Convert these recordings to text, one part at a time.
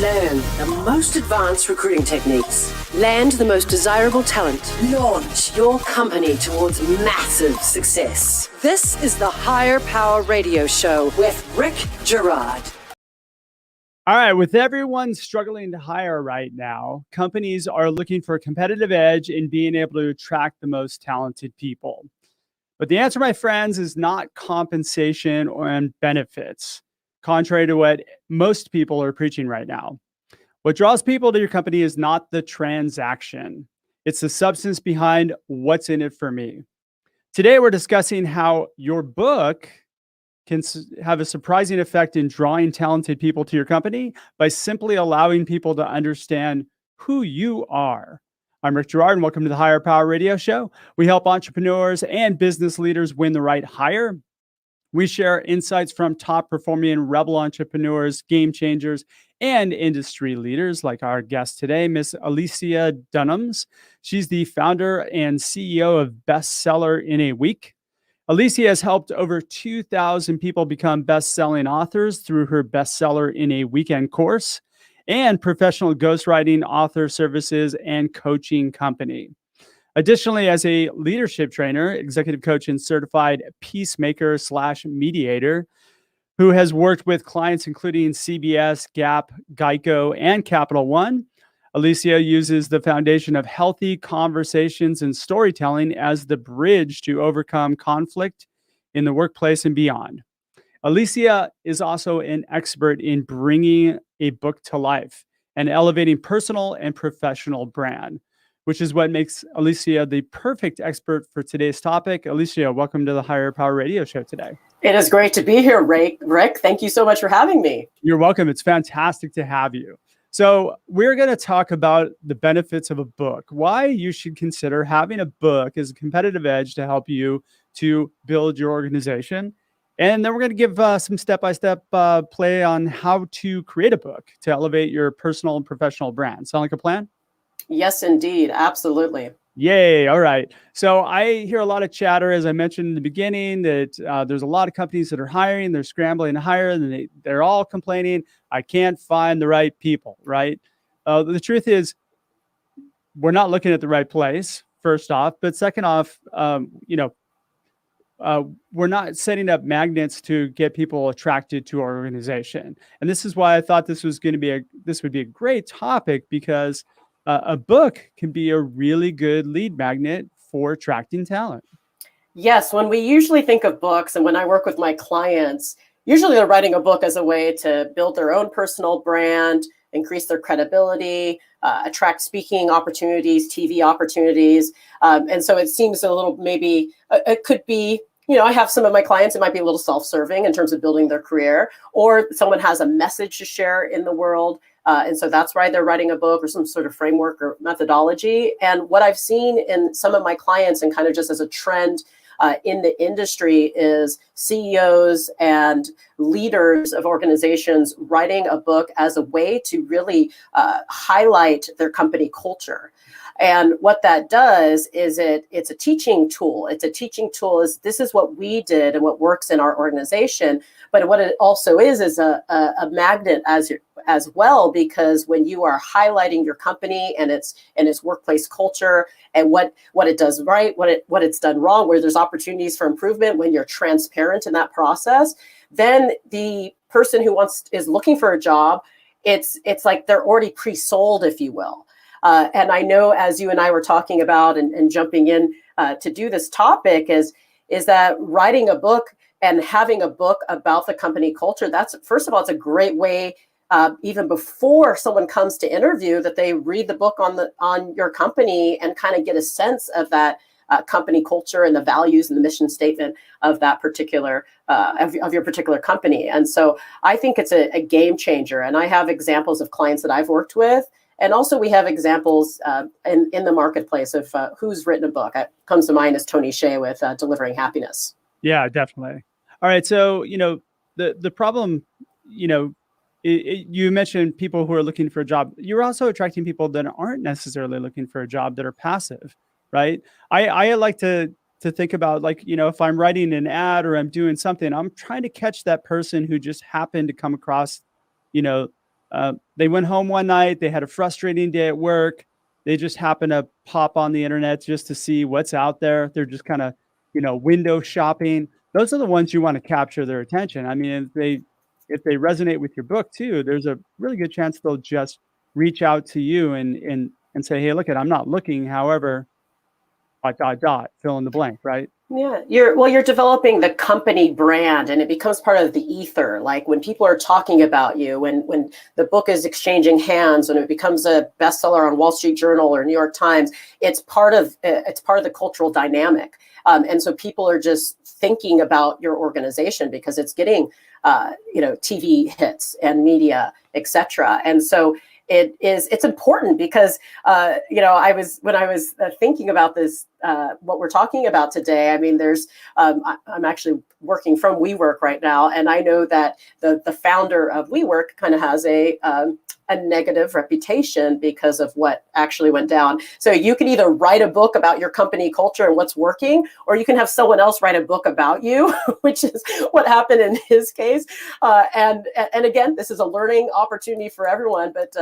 Learn the most advanced recruiting techniques. Land the most desirable talent. Launch your company towards massive success. This is the Higher Power Radio Show with Rick Girard. All right, with everyone struggling to hire right now, companies are looking for a competitive edge in being able to attract the most talented people. But the answer, my friends, is not compensation and benefits, contrary to what most people are preaching right now. What draws people to your company is not the transaction. It's the substance behind what's in it for me. Today, we're discussing how your book can have a surprising effect in drawing talented people to your company by simply allowing people to understand who you are. I'm Rick Girard, and welcome to the Higher Power Radio Show. We help entrepreneurs and business leaders win the right hire. We share insights from top-performing rebel entrepreneurs, game changers, and industry leaders like our guest today, Miss Alicia Dunams. She's the founder and CEO of Bestseller in a Week. Alicia has helped over 2,000 people become best-selling authors through her Bestseller in a Weekend course and professional ghostwriting, author services, and coaching company. Additionally, as a leadership trainer, executive coach, and certified peacemaker/mediator, who has worked with clients including CBS, Gap, Geico, and Capital One, Alicia uses the foundation of healthy conversations and storytelling as the bridge to overcome conflict in the workplace and beyond. Alicia is also an expert in bringing a book to life and elevating personal and professional brand, which is what makes Alicia the perfect expert for today's topic. Alicia, welcome to the Higher Power Radio Show today. It is great to be here, Rick. Thank you so much for having me. You're welcome. It's fantastic to have you. So we're going to talk about the benefits of a book, why you should consider having a book as a competitive edge to help you to build your organization. And then we're going to give some step-by-step play on how to create a book to elevate your personal and professional brand. Sound like a plan? Yes, indeed. Absolutely. Yay. All right. So I hear a lot of chatter, as I mentioned in the beginning, that there's a lot of companies that are hiring, they're scrambling to hire, and they're all complaining, I can't find the right people, right? The truth is, we're not looking at the right place, first off. But second off, we're not setting up magnets to get people attracted to our organization. And this is why I thought this would be a great topic, because a book can be a really good lead magnet for attracting talent. Yes, when we usually think of books, and when I work with my clients, usually they're writing a book as a way to build their own personal brand, increase their credibility, attract speaking opportunities, TV opportunities. And so it seems a little, maybe it could be, I have some of my clients, it might be a little self-serving in terms of building their career, or someone has a message to share in the world. And so that's why they're writing a book or some sort of framework or methodology. And what I've seen in some of my clients, and kind of just as a trend in the industry, is CEOs and leaders of organizations writing a book as a way to really highlight their company culture. And what that does is it's a teaching tool. It's a teaching tool. This is what we did and what works in our organization. But what it also is a magnet as well, because when you are highlighting your company and its workplace culture and what it does right, what it's done wrong, where there's opportunities for improvement, when you're transparent in that process, then the person who is looking for a job, it's like they're already pre-sold, if you will. And I know, as you and I were talking about and jumping in to do this topic, is that writing a book and having a book about the company culture, that's, first of all, it's a great way, even before someone comes to interview, that they read the book on your company and kind of get a sense of that company culture and the values and the mission statement of that particular of your particular company. And so I think it's a game changer. And I have examples of clients that I've worked with. And also we have examples in the marketplace of who's written a book. Comes to mind is Tony Hsieh with Delivering Happiness. Yeah, definitely. All right. So, the problem, you mentioned people who are looking for a job. You're also attracting people that aren't necessarily looking for a job, that are passive, right? I like to think about, like, if I'm writing an ad or I'm doing something, I'm trying to catch that person who just happened to come across, They went home one night. They had a frustrating day at work. They just happened to pop on the internet just to see what's out there. They're just kind of, window shopping. Those are the ones you want to capture their attention. I mean, if they resonate with your book too, there's a really good chance they'll just reach out to you and say, hey, look, I'm not looking. However, ... fill in the blank, right? Yeah, you're developing the company brand, and it becomes part of the ether. Like when people are talking about you, when the book is exchanging hands, when it becomes a bestseller on Wall Street Journal or New York Times, it's part of the cultural dynamic. And so people are just thinking about your organization because it's getting TV hits and media, etc. And so it's important because when I was thinking about this, what we're talking about today, I mean, I'm actually working from WeWork right now, and I know that the founder of WeWork kind of has a negative reputation because of what actually went down. So you can either write a book about your company culture and what's working, or you can have someone else write a book about you, which is what happened in his case. And again, this is a learning opportunity for everyone, but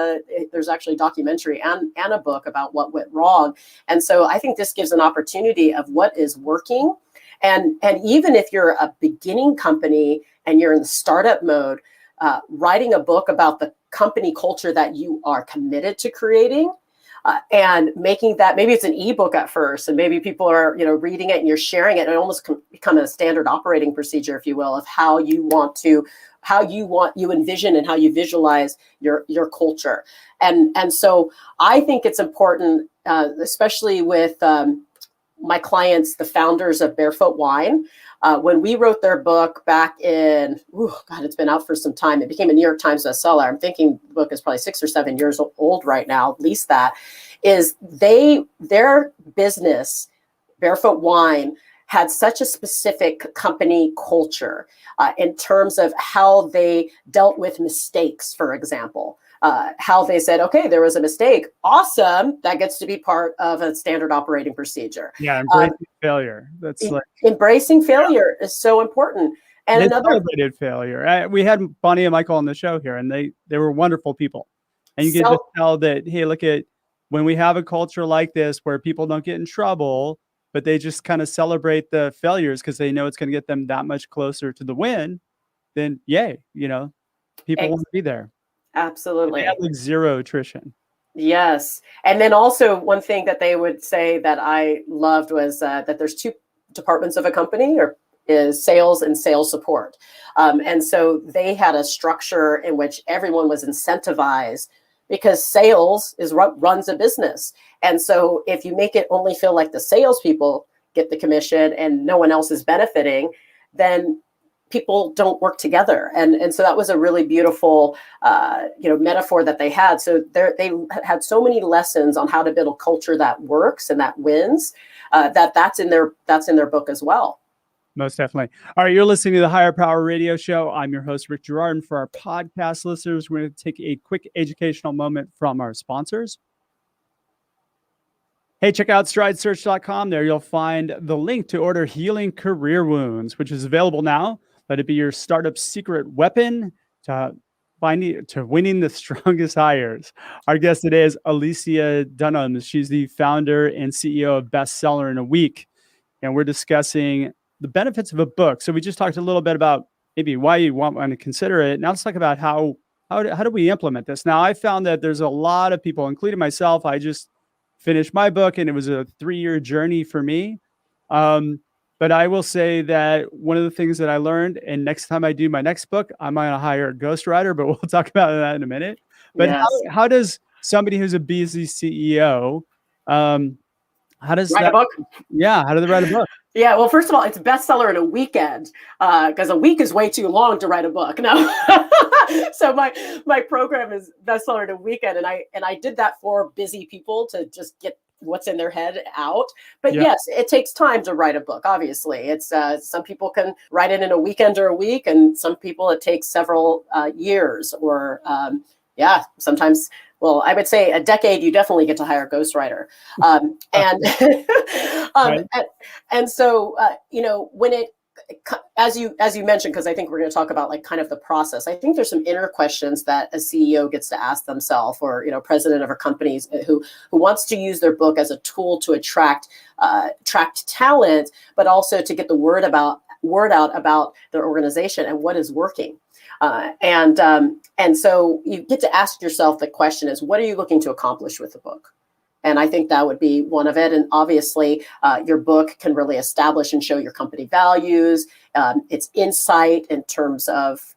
there's actually a documentary and a book about what went wrong. And so I think this gives an opportunity of what is working. And even if you're a beginning company and you're in the startup mode, writing a book about the company culture that you are committed to creating, and making that, maybe it's an ebook at first, and maybe people are reading it and you're sharing it, and it almost become a standard operating procedure, if you will, of how you envision and how you visualize your culture. And so I think it's important, especially with my clients, the founders of Barefoot Wine. When we wrote their book back in, it's been out for some time. It became a New York Times bestseller. I'm thinking the book is probably 6 or 7 years old right now, at least that. Is their business, Barefoot Wine, had such a specific company culture in terms of how they dealt with mistakes, for example. How they said, okay, there was a mistake. Awesome. That gets to be part of a standard operating procedure. Yeah, embracing failure. That's embracing failure is so important. And another celebrated failure. We had Bonnie and Michael on the show here, and they were wonderful people. And you can just tell that, hey, look at when we have a culture like this where people don't get in trouble, but they just kind of celebrate the failures because they know it's going to get them that much closer to the win, then yay, people want to be there. Absolutely. They have like zero attrition. Yes. And then also one thing that they would say that I loved was that there's 2 departments of a company, or is sales and sales support. And so they had a structure in which everyone was incentivized, because sales is what runs a business. And so if you make it only feel like the salespeople get the commission and no one else is benefiting, then people don't work together. And so that was a really beautiful, metaphor that they had. So they had so many lessons on how to build a culture that works and that wins, that's in their book as well. Most definitely. All right, you're listening to the Higher Power Radio Show. I'm your host, Rick Girard. And for our podcast listeners, we're going to take a quick educational moment from our sponsors. Hey, check out stridesearch.com. There you'll find the link to order Healing Career Wounds, which is available now. Let it be your startup secret weapon to winning the strongest hires. Our guest today is Alicia Dunams. She's the founder and CEO of Bestseller in a Week. And we're discussing the benefits of a book. So we just talked a little bit about maybe why you want to consider it. Now let's talk about how do we implement this? Now I found that there's a lot of people, including myself. I just finished my book and it was a 3-year journey for me. But I will say that one of the things that I learned, and next time I do my next book, I'm going to hire a ghostwriter, but we'll talk about that in a minute. But yes. how does somebody who's a busy CEO, how does write a book? Yeah, how do they write a book? Yeah, well, first of all, it's bestseller in a weekend, because a week is way too long to write a book. No, so my program is bestseller in a weekend, and I did that for busy people to just get what's in their head out. But yes, it takes time to write a book. Obviously, it's some people can write it in a weekend or a week, and some people it takes several years or sometimes. Well, I would say a decade. You definitely get to hire a ghostwriter, and Right. and so when as you mentioned, because I think we're going to talk about like kind of the process. I think there's some inner questions that a CEO gets to ask themselves, or president of a company who wants to use their book as a tool to attract talent, but also to get the word out about their organization and what is working. And so you get to ask yourself the question is, what are you looking to accomplish with the book? And I think that would be one of it. And obviously, your book can really establish and show your company values, its insight in terms of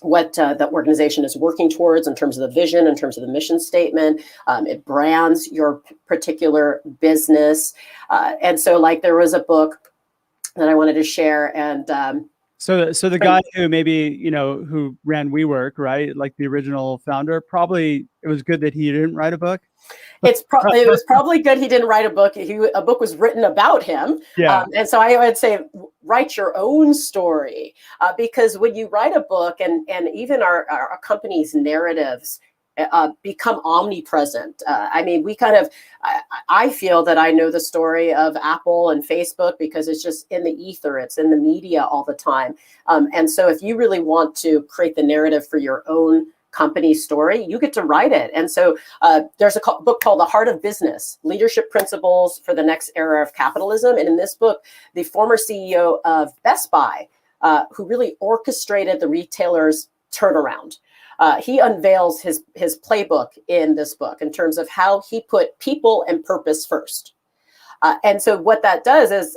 what the organization is working towards, in terms of the vision, in terms of the mission statement. It brands your particular business. And so like there was a book that I wanted to share. And so the guy who maybe, who ran WeWork, right? Like the original founder, probably it was good that he didn't write a book. It was probably good he didn't write a book. A book was written about him. Yeah. And so I would say write your own story, because when you write a book, and even our company's narratives become omnipresent. I mean, I feel that I know the story of Apple and Facebook because it's just in the ether. It's in the media all the time. And so if you really want to create the narrative for your own company story, you get to write it. And so there's a book called The Heart of Business, Leadership Principles for the Next Era of Capitalism. And in this book, the former CEO of Best Buy, who really orchestrated the retailer's turnaround, he unveils his playbook in this book in terms of how he put people and purpose first. And so what that does is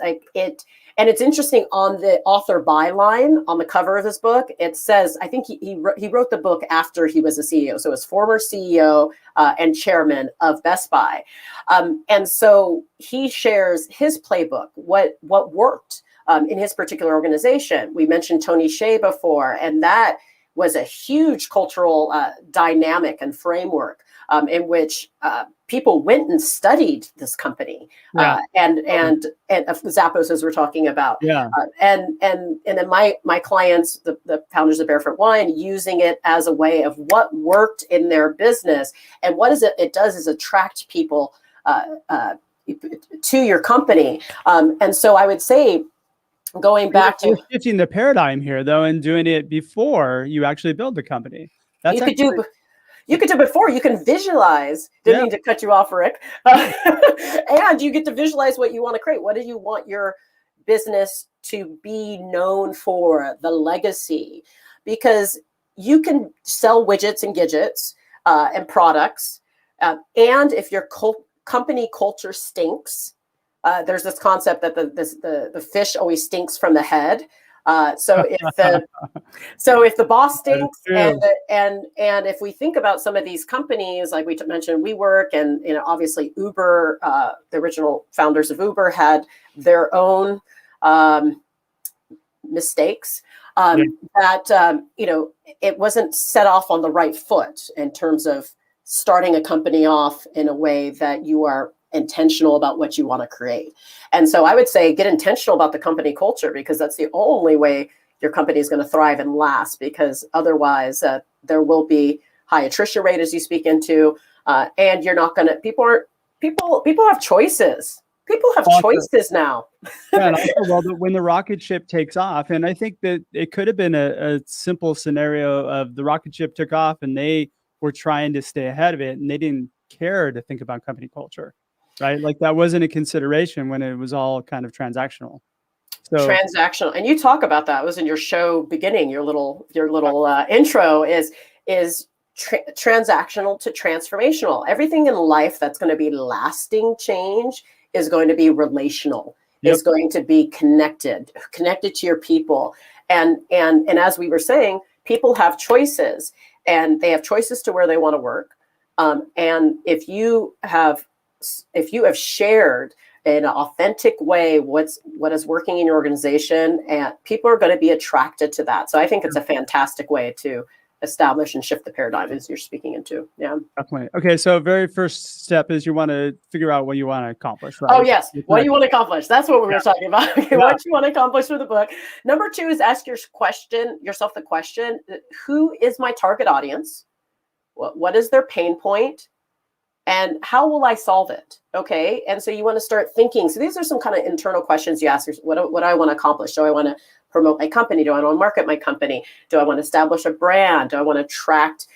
and it's interesting, on the author byline on the cover of his book, it says, I think he wrote the book after he was a CEO. So as former CEO and chairman of Best Buy. And so he shares his playbook, what worked in his particular organization. We mentioned Tony Hsieh before, and that was a huge cultural dynamic and framework in which people went and studied this company, and Zappos, as we're talking about, and then my clients, the founders of Barefoot Wine, using it as a way of what worked in their business, and what it does is attract people to your company, and so I would say, going back to shifting the paradigm here, though, and doing it before you actually build the company. That's you could do before. You can visualize. Didn't mean to cut you off, Rick. And you get to visualize what you want to create. What do you want your business to be known for? The legacy, because you can sell widgets and gadgets and products, and if your company culture stinks. There's this concept that the fish always stinks from the head. So if the boss stinks, and if we think about some of these companies, like we mentioned WeWork, and obviously Uber, the original founders of Uber had their own mistakes. That it wasn't set off on the right foot in terms of starting a company off in a way that you are intentional about what you want to create. And so I would say get intentional about the company culture, because that's the only way your company is going to thrive and last, because otherwise there will be high attrition rate, as you speak into, and you're not going to, people have choices. People have choices now. And also, when the rocket ship takes off, and I think that it could have been a simple scenario of the rocket ship took off and they were trying to stay ahead of it, and they didn't care to think about company culture. Right? Like that wasn't a consideration when it was all kind of transactional. So transactional. And you talk about that. It was in your show beginning, your little intro is transactional to transformational. Everything in life that's going to be lasting change is going to be relational. Is going to be connected to your people. And as we were saying, people have choices, and they have choices to where they want to work. And if you have shared in an authentic way what is working in your organization, and people are going to be attracted to that. So I think it's a fantastic way to establish and shift the paradigm, as you're speaking into. Yeah, definitely. Okay, so very first step is you want to figure out what you want to accomplish. Right? Oh yes, what do you want to accomplish? That's what we were talking about. Okay, what you want to accomplish with the book. Number 2 is ask yourself the question: who is my target audience? What is their pain point? And how will I solve it? Okay. And so you want to start thinking. So these are some kind of internal questions you ask yourself. What do I want to accomplish? Do I want to promote my company? Do I want to market my company? Do I want to establish a brand? Do I want to attract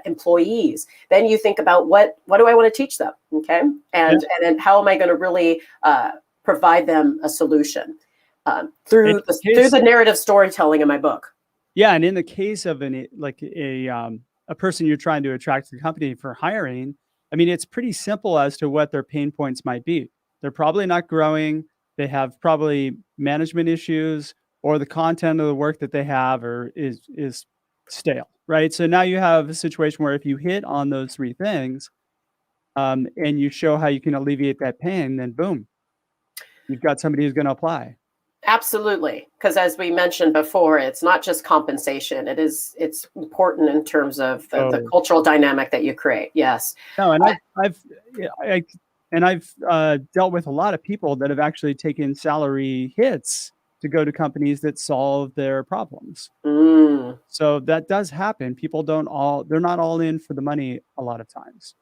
employees? Then you think about what do I want to teach them? Okay. And then how am I going to really provide them a solution through the narrative storytelling in my book? Yeah. And in the case of a person you're trying to attract to the company for hiring, I mean, it's pretty simple as to what their pain points might be. They're probably not growing. They have probably management issues, or the content of the work that they have is stale, right? So now you have a situation where if you hit on those three things, and you show how you can alleviate that pain, then boom, you've got somebody who's going to apply. Absolutely. Because as we mentioned before, it's not just compensation. It's important in terms of the cultural dynamic that you create. Yes. No, and I've dealt with a lot of people that have actually taken salary hits to go to companies that solve their problems. So that does happen. People they're not all in for the money a lot of times.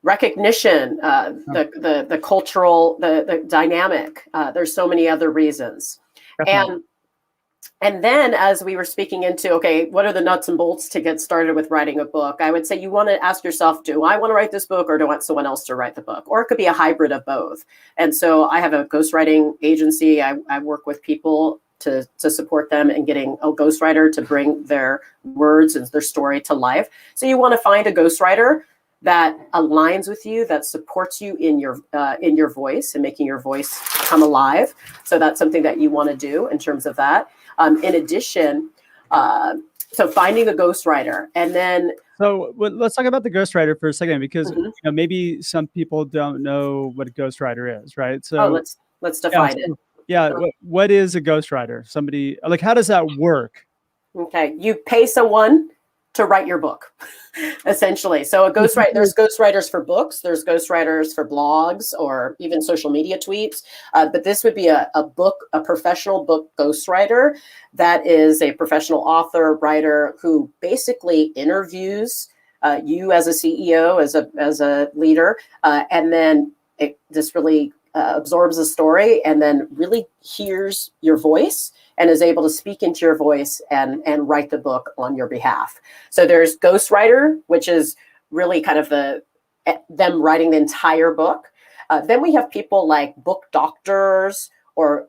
Recognition, the cultural, the dynamic. There's so many other reasons. Definitely. And then as we were speaking into, okay, what are the nuts and bolts to get started with writing a book? I would say you want to ask yourself, do I want to write this book, or do I want someone else to write the book? Or it could be a hybrid of both. And so I have a ghostwriting agency. I work with people to support them in getting a ghostwriter to bring their words and their story to life. So you want to find a ghostwriter that aligns with you, that supports you in your voice and making your voice come alive. So that's something that you want to do in terms of that. In addition, so finding a ghostwriter, and then. So let's talk about the ghostwriter for a second, because maybe some people don't know what a ghostwriter is, right? So let's define it. Yeah, what is a ghostwriter? Somebody, like, how does that work? Okay, you pay someone to write your book, essentially. So a ghostwriter, there's ghostwriters for books, there's ghostwriters for blogs, or even social media tweets. But this would be a professional book ghostwriter that is a professional author, writer, who basically interviews you as a CEO, as a leader, and then it just really absorbs the story, and then really hears your voice and is able to speak into your voice and write the book on your behalf. So there's ghostwriter, which is really kind of them writing the entire book. Then we have people like book doctors or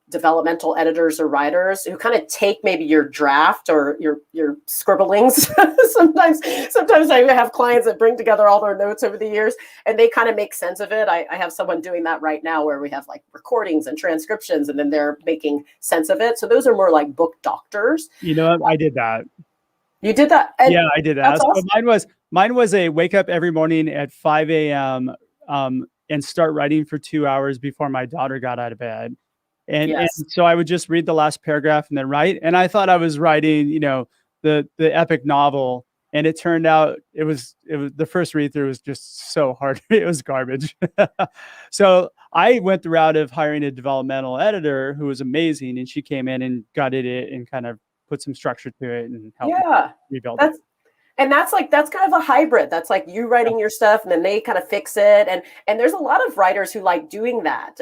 developmental editors or writers who kind of take maybe your draft or your scribblings. Sometimes I have clients that bring together all their notes over the years and they kind of make sense of it. I have someone doing that right now where we have like recordings and transcriptions, and then they're making sense of it. So those are more like book doctors. You know what? I did that. You did that? Yeah, I did that. So awesome. Mine was a wake up every morning at 5 a.m. And start writing for 2 hours before my daughter got out of bed. And so I would just read the last paragraph and then write. And I thought I was writing, the epic novel. And it turned out it was the first read through was just so hard. It was garbage. So I went the route of hiring a developmental editor who was amazing. And she came in and gutted it and kind of put some structure to it and helped rebuild it. And that's kind of a hybrid. That's like you writing your stuff and then they kind of fix it. And there's a lot of writers who like doing that.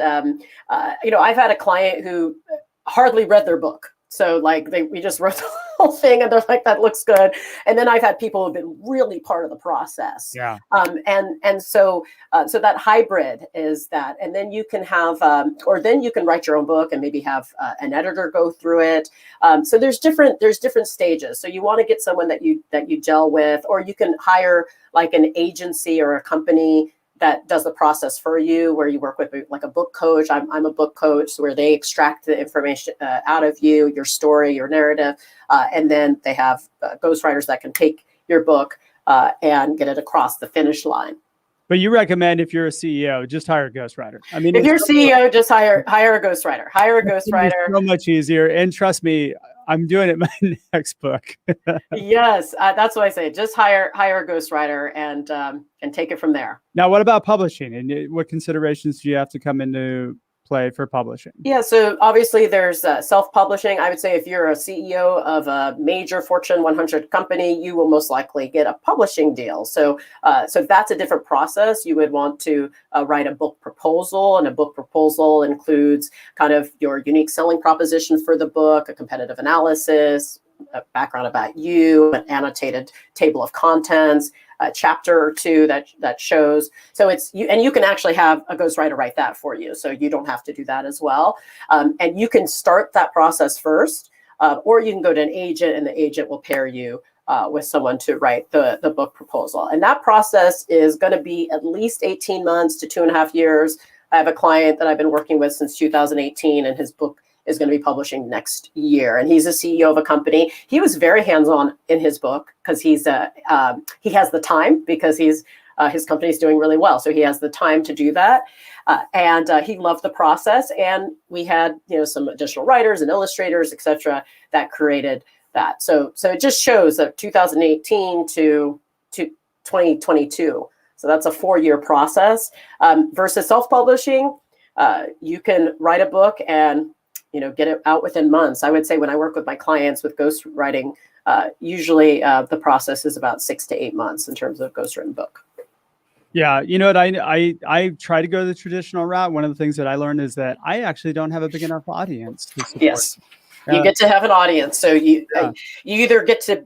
I've had a client who hardly read their book. So like we just wrote the whole thing and they're like, that looks good. And then I've had people who've been really part of the process. Yeah. So that hybrid is that. And then you can have, or then you can write your own book and maybe have an editor go through it. So there's different stages. So you want to get someone that you gel with, or you can hire like an agency or a company that does the process for you, where you work with like a book coach. I'm a book coach, where they extract the information out of you, your story, your narrative, and then they have ghostwriters that can take your book and get it across the finish line. But you recommend, if you're a CEO, just hire a ghostwriter. I mean, if you're CEO, just hire a ghostwriter. Hire a ghostwriter. It's so much easier, and trust me, I'm doing it in my next book. Yes, that's what I say. Just hire a ghostwriter and take it from there. Now, what about publishing? And what considerations do you have to come into play for publishing? Yeah, so obviously there's self-publishing. I would say if you're a CEO of a major Fortune 100 company, you will most likely get a publishing deal. So that's a different process. You would want to write a book proposal, and a book proposal includes kind of your unique selling proposition for the book, a competitive analysis, a background about you, an annotated table of contents, a chapter or two that shows. So it's you, and you can actually have a ghostwriter write that for you. So you don't have to do that as well. And you can start that process first, or you can go to an agent, and the agent will pair you with someone to write the book proposal. And that process is going to be at least 18 months to 2.5 years. I have a client that I've been working with since 2018, and his book is going to be publishing next year. And he's a CEO of a company. He was very hands-on in his book because he has the time, because his company is doing really well. So he has the time to do that. And he loved the process. And we had, some additional writers and illustrators, et cetera, that created that. So it just shows that 2018 to 2022. So that's a 4-year process versus self-publishing. You can write a book and get it out within months. I would say when I work with my clients with ghostwriting, usually the process is about 6 to 8 months in terms of ghostwritten book. Yeah, you know what? I try to go the traditional route. One of the things that I learned is that I actually don't have a big enough audience to support. Yes. You get to have an audience. So you either get to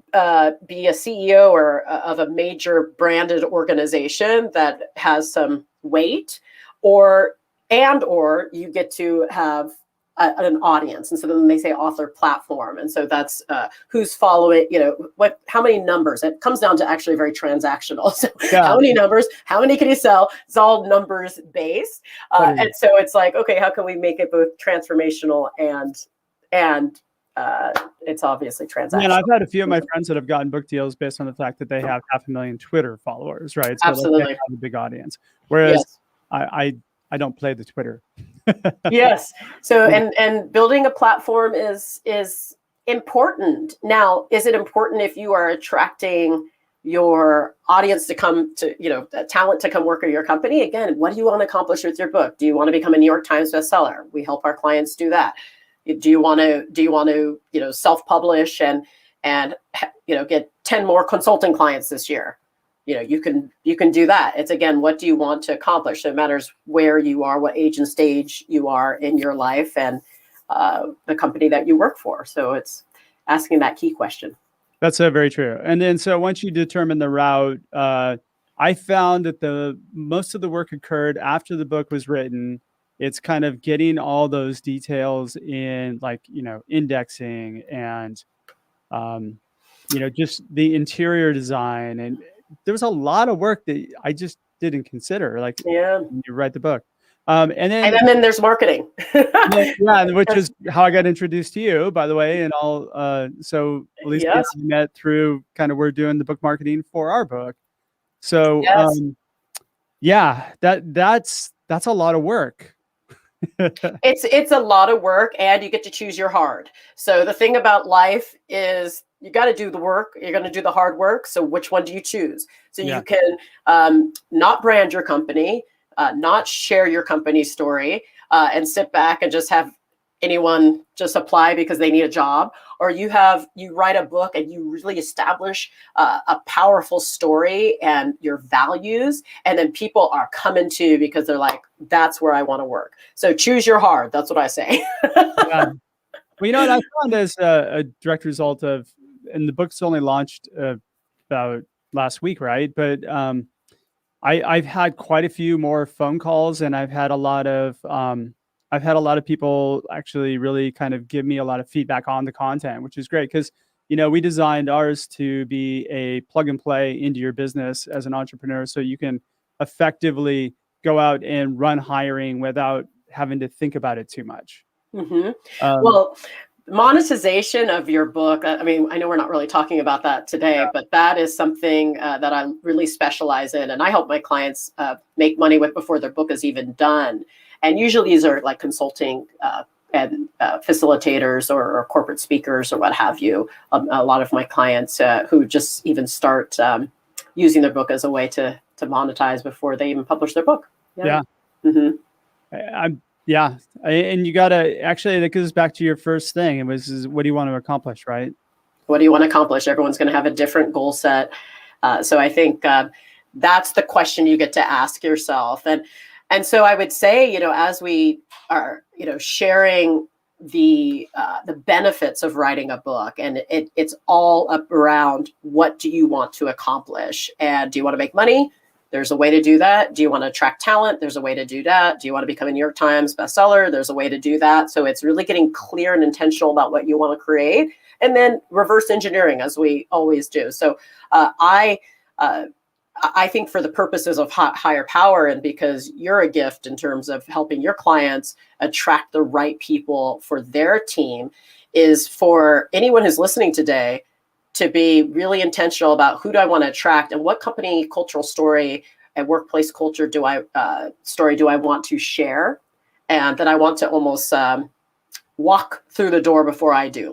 be a CEO or of a major branded organization that has some weight, or you get to have an audience. And so then they say author platform. And so that's who's following, how many numbers. It comes down to actually very transactional. So how many numbers, how many can you sell? It's all numbers based. And so it's like, okay, how can we make it both transformational and it's obviously transactional. And I've had a few of my friends that have gotten book deals based on the fact that they have 500,000 Twitter followers, right? So absolutely. they have a big audience. Whereas I don't play the Twitter. Yes. So and building a platform is important. Now, is it important if you are attracting your audience to come to, talent to come work at your company? Again, what do you want to accomplish with your book? Do you want to become a New York Times bestseller? We help our clients do that. Do you want to self-publish and get 10 more consulting clients this year? You can do that. It's, again, what do you want to accomplish? So it matters where you are, what age and stage you are in your life, and the company that you work for. So it's asking that key question. That's very true. And then, so once you determine the route, I found that most of the work occurred after the book was written. It's kind of getting all those details in, like, indexing and, just the interior design. And there was a lot of work that I just didn't consider, like, when you write the book. And then there's marketing. Which is how I got introduced to you, by the way. And so Alicia and I met through kind of, we're doing the book marketing for our book. So that's a lot of work. It's a lot of work, and you get to choose your hard. So the thing about life is you got to do the work. You're going to do the hard work. So which one do you choose? So you can not brand your company, not share your company story, and sit back and just have anyone just apply because they need a job, or you write a book and you really establish a powerful story and your values, and then people are coming to you because they're like, that's where I want to work. So choose your hard. That's what I say. Well, what I found as a direct result of, and the book's only launched about last week, right? But I've had quite a few more phone calls, and I've had a lot of people actually really kind of give me a lot of feedback on the content, which is great, because we designed ours to be a plug and play into your business as an entrepreneur, so you can effectively go out and run hiring without having to think about it too much. Mm-hmm. Well, monetization of your book, I mean, I know we're not really talking about that today, but that is something that I really specialize in, and I help my clients make money with before their book is even done. And usually these are like consulting and facilitators or corporate speakers or what have you. A lot of my clients who just even start using their book as a way to monetize before they even publish their book. Yeah. Mm-hmm. Yeah. And you got to actually, that goes back to your first thing. It was, what do you want to accomplish, right? What do you want to accomplish? Everyone's going to have a different goal set. So I think that's the question you get to ask yourself. And so I would say, as we are, sharing the benefits of writing a book, and it's all around what do you want to accomplish, and do you want to make money? There's a way to do that. Do you want to attract talent? There's a way to do that. Do you want to become a New York Times bestseller? There's a way to do that. So it's really getting clear and intentional about what you want to create, and then reverse engineering, as we always do. So I think for the purposes of higher power, and because you're a gift in terms of helping your clients attract the right people for their team, is for anyone who's listening today to be really intentional about who do I want to attract, and what company cultural story and workplace culture do I want to share, and that I want to almost walk through the door before I do,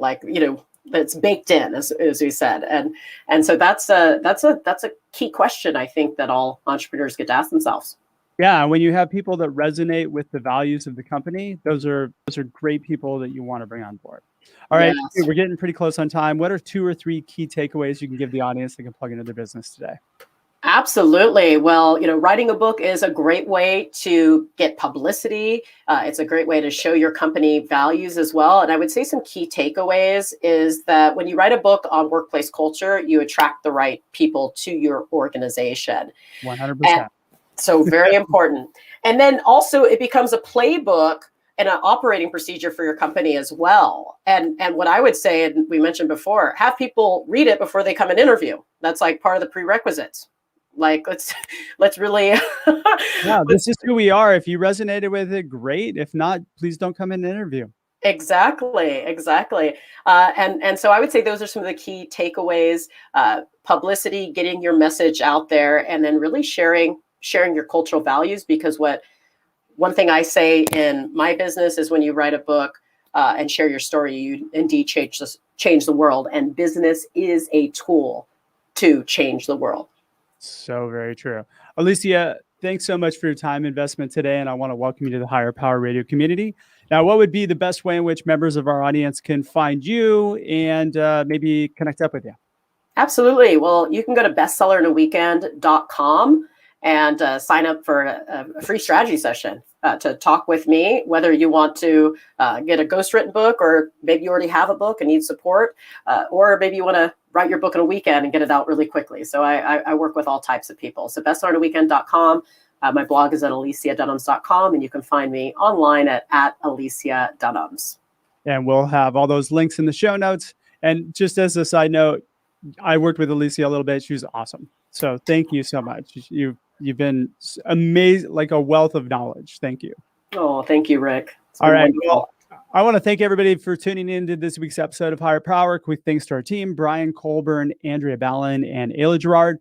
it's baked in, as we said, and so that's a key question I think that all entrepreneurs get to ask themselves. Yeah, when you have people that resonate with the values of the company, those are great people that you want to bring on board. All right, Yes. We're getting pretty close on time. What are 2 or 3 key takeaways you can give the audience that can plug into their business today? Absolutely. Well, writing a book is a great way to get publicity. It's a great way to show your company values as well. And I would say some key takeaways is that when you write a book on workplace culture, you attract the right people to your organization. 100%. So very important. And then also it becomes a playbook and an operating procedure for your company as well. And what I would say, and we mentioned before, have people read it before they come and interview. That's like part of the prerequisites. Let's really. Yeah, this is who we are. If you resonated with it, great. If not, please don't come in and interview. Exactly. And so I would say those are some of the key takeaways: publicity, getting your message out there, and then really sharing your cultural values. Because one thing I say in my business is when you write a book and share your story, you indeed change the world. And business is a tool to change the world. So very true. Alicia, thanks so much for your time investment today. And I want to welcome you to the Higher Power Radio community. Now, what would be the best way in which members of our audience can find you and maybe connect up with you? Absolutely. Well, you can go to bestsellerinaweekend.com and sign up for a free strategy session to talk with me, whether you want to get a ghostwritten book, or maybe you already have a book and need support, or maybe you want to write your book in a weekend and get it out really quickly. So I work with all types of people. So bestsellerinaweekend.com. My blog is at aliciadunams.com, and you can find me online at Alicia Dunams. And we'll have all those links in the show notes. And just as a side note, I worked with Alicia a little bit. She was awesome. So thank you so much. You've been amazing, like a wealth of knowledge. Thank you. Oh, thank you, Rick. All right. Well, I want to thank everybody for tuning in to this week's episode of Higher Power. Quick thanks to our team: Brian Colburn, Andrea Ballin, and Ayla Gerard.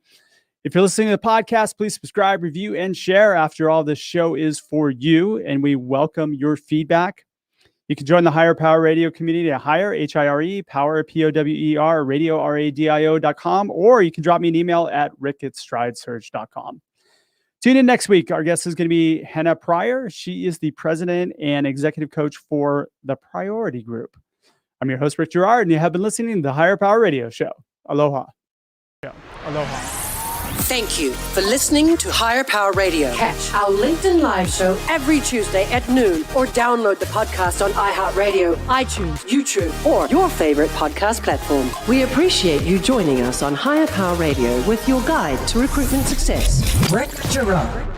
If you're listening to the podcast, please subscribe, review, and share. After all, this show is for you, and we welcome your feedback. You can join the Higher Power Radio community at Higher, H-I-R-E, Power, P-O-W-E-R, radio, R-A-D-I-O.com, or you can drop me an email at rick@stridesearch.com. Tune in next week. Our guest is going to be Hannah Pryor. She is the president and executive coach for the Priority Group. I'm your host, Rick Gerard, and you have been listening to the Higher Power Radio Show. Aloha. Aloha. Thank you for listening to Higher Power Radio. Catch our LinkedIn Live show every Tuesday at noon, or download the podcast on iHeartRadio, iTunes, YouTube, or your favorite podcast platform. We appreciate you joining us on Higher Power Radio with your guide to recruitment success, Rick Gerard.